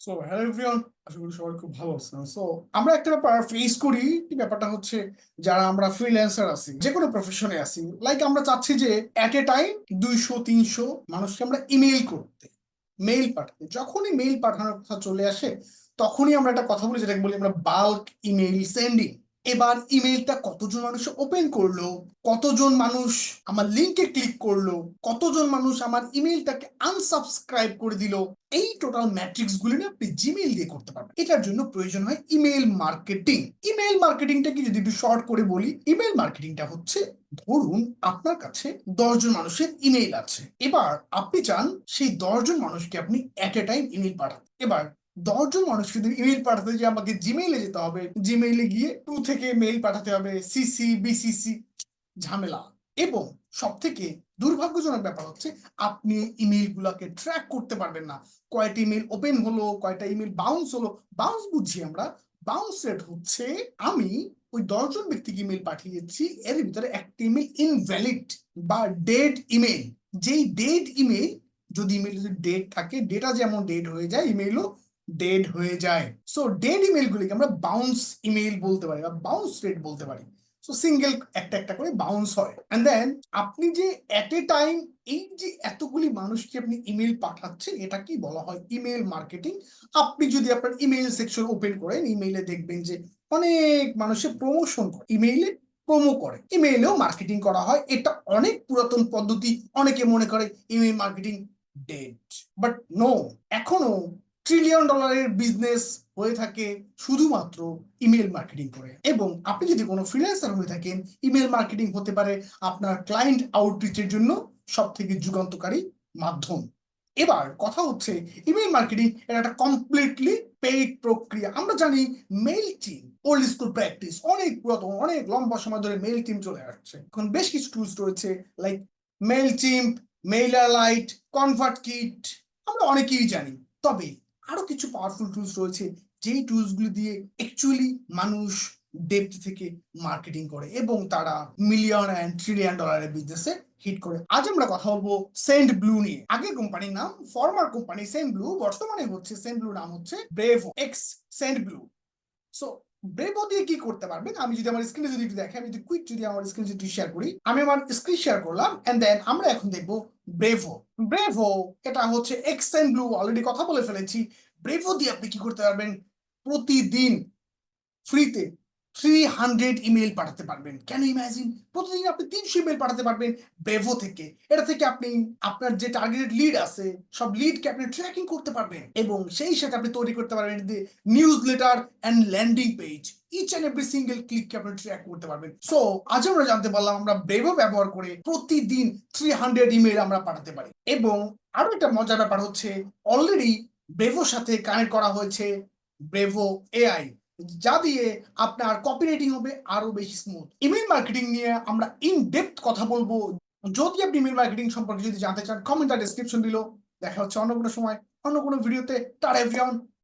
So hello everyone, আশা করি সবাই খুব ভালো আছেন। সো আমরা একটা ব্যাপার ফেস করি, কি ব্যাপারটা হচ্ছে, যারা আমরা ফ্রিল্যান্সার আছি, যে কোনো প্রফেশনে আছি, লাইক আমরা চাচ্ছি যে অ্যাট এ টাইম 200-300 মানুষকে আমরা ইমেইল করতে, মেইল পাঠাতে। যখনই মেইল পাঠানোর কথা চলে আসে, তখনই আমরা একটা কথা বলি, যেটাকে বলি আমরা বাল্ক ইমেইল সেন্ডিং। এবার ইমেইলটা কতজন মানুষ ওপেন করলো, কতজন মানুষ আমার লিঙ্কে ক্লিক করলো, কতজন মানুষ আমার ইমেইলটাকে আনসাবস্ক্রাইব করে দিল, এই টোটাল ম্যাট্রিক্স গুলি না আপনি জিমেইল দিয়ে করতে পারবেন। এটার জন্য প্রয়োজন হয় ইমেইল মার্কেটিং। ইমেইল মার্কেটিংটা কি যদি একটু শর্ট করে বলি, ইমেইল মার্কেটিংটা হচ্ছে, ধরুন আপনার কাছে 10 জন মানুষের ইমেইল আছে। এবার আপনি চান সেই 10 জন মানুষকে আপনি অ্যাট এ টাইম ইমেইল পাঠাতে। এবার 10 জন মানুষকে যদি ইমেইল পাঠাতে, যে আমাকে জিমেইলে যেতে হবে, জিমেইলে গিয়ে টু থেকে মেইল পাঠাতে হবে, সিসি বিসিসি, ঝামেলা। এবং সব থেকে দুর্ভাগ্যজনক ব্যাপার হচ্ছে, আপনি ইমেইল গুলাকে ট্র্যাক করতে পারবেন না। কয়টা ইমেইল ওপেন হলো, কয়টা ইমেইল বাউন্স হলো। বাউন্স বুঝছি আমরা, বাউন্স রেট হচ্ছে, আমি ওই 10 জন ব্যক্তিকে ইমেইল পাঠিয়েছি, এর ভিতরে একটা ইমেইল ইনভ্যালিড বা ডেড ইমেইল। যেই ডেড ইমেইল, যদি ইমেইল যদি ডেড থাকে, ডেটা যেমন ডেড হয়ে যায়, ইমেইলও ডেড হয়ে যায়। সো ডেড ইমেইল গুলিকে আমরা বাউন্স ইমেইল বলতে পারি বা বাউন্স রেট বলতে পারি। সো সিঙ্গেল একটা একটা করে বাউন্স হয়। এন্ড দেন আপনি যে এট এ টাইম এই যে এতগুলি মানুষকে আপনি ইমেল পাঠাচ্ছেন, এটা কি বলা হয় ইমেল মার্কেটিং। আপনি যদি আপনার ইমেল সেকশন ওপেন করেন, ইমেইলে দেখবেন যে অনেক মানুষের প্রমোশন করে, ইমেইলে প্রোমো করে, ইমেইলেও মার্কেটিং করা হয়। এটা অনেক পুরাতন পদ্ধতি। অনেকে মনে করে email marketing dead, but no, এখনো $1 ট্রিলিয়ন বিজনেস হয়ে থাকে শুধুমাত্র ইমেল মার্কেটিং করে। এবং আপনি যদি কোনো ফ্রিল্যান্সার হয়ে থাকেন, ইমেল মার্কেটিং হতে পারে আপনার ক্লায়েন্ট আউটরিচের জন্য সব থেকে যুগান্তকারী মাধ্যম। এবার কথা হচ্ছে, ইমেল মার্কেটিং এটা একটা কমপ্লিটলি পেইড প্রক্রিয়া। আমরা জানি mail team, old school practice, অনেক পুরাতন, অনেক লম্বা সময় ধরে মেইল টিম চলে আসছে। এখন বেশ কিছু টুলস রয়েছে, like mail team, mailer light, convert kit, আমরা অনেকেই জানি। তবে আরো কিছু পাওয়ারফুল টুলস রয়েছে, যেই টুলসগুলো দিয়ে অ্যাকচুয়ালি মানুষ ডেপথ থেকে মার্কেটিং করে এবং তারা মিলিয়ন অ্যান্ড $1 ট্রিলিয়ন বিজনেসে হিট করে। আজ আমরা কথা বলবো সেন্ট ব্লু নিয়ে। আগে কোম্পানির নাম ফরমার কোম্পানি সেন্ট ব্লু, বর্তমানে হচ্ছে সেন্ট ব্লু নাম হচ্ছে Brevo ex Sendinblue. So Brevo দিয়ে কি করতে পারবেন, আমি যদি আমার স্ক্রিনে যদি দেখে, আমি যদি কুইক যদি আমার স্ক্রিন যদি শেয়ার করি, আমি আমার স্ক্রিন শেয়ার করলাম, এন্ড দেন আমরা এখন দেখবো ব্রেভো। ব্রেভো এটা হচ্ছে এক্স সেন্ট ব্লু, অলরেডি কথা বলে ফেলেছি। ব্রেভো দিয়ে আপনি কি করতে পারবেন, প্রতিদিন ফ্রিতে 300 ইমেল পাঠাতে পারবেন। ক্যান ইউ ইমাজিন, প্রতিদিন আপনি 300 ইমেল পাঠাতে পারবেন ব্রেভো থেকে। এটা থেকে আপনি আপনার যে টার্গেটেড লিড আছে, সব লিডকে আপনি ট্র্যাকিং করতে পারবেন এবং সেই সাথে আপনি তৈরি করতে পারবেন newsletter and landing page. Each and every single ক্লিককে আপনি ট্র্যাক করতে পারবেন। সো আজ আমরা জানতে পারলাম আমরা ব্রেভো ব্যবহার করে প্রতিদিন 300 ইমেল আমরা পাঠাতে পারি। এবং আরো একটা মজার ব্যাপার হচ্ছে, অলরেডি ব্রেভোর সাথে কানেক্ট করা হয়েছে ব্রেভো এআই, যা দিয়ে আপনার কপি রাইটিং হবে আরো বেশি স্মুথ। ইমেল মার্কেটিং নিয়ে আমরা ইন ডেপথ কথা বলবো। যদি আপনি ইমেল মার্কেটিং সম্পর্কে যদি জানতে চান, কমেন্ট আর ডেসক্রিপশন দিল। দেখা হচ্ছে অন্য কোনো সময়, অন্য কোনো ভিডিওতে। Tata everyone.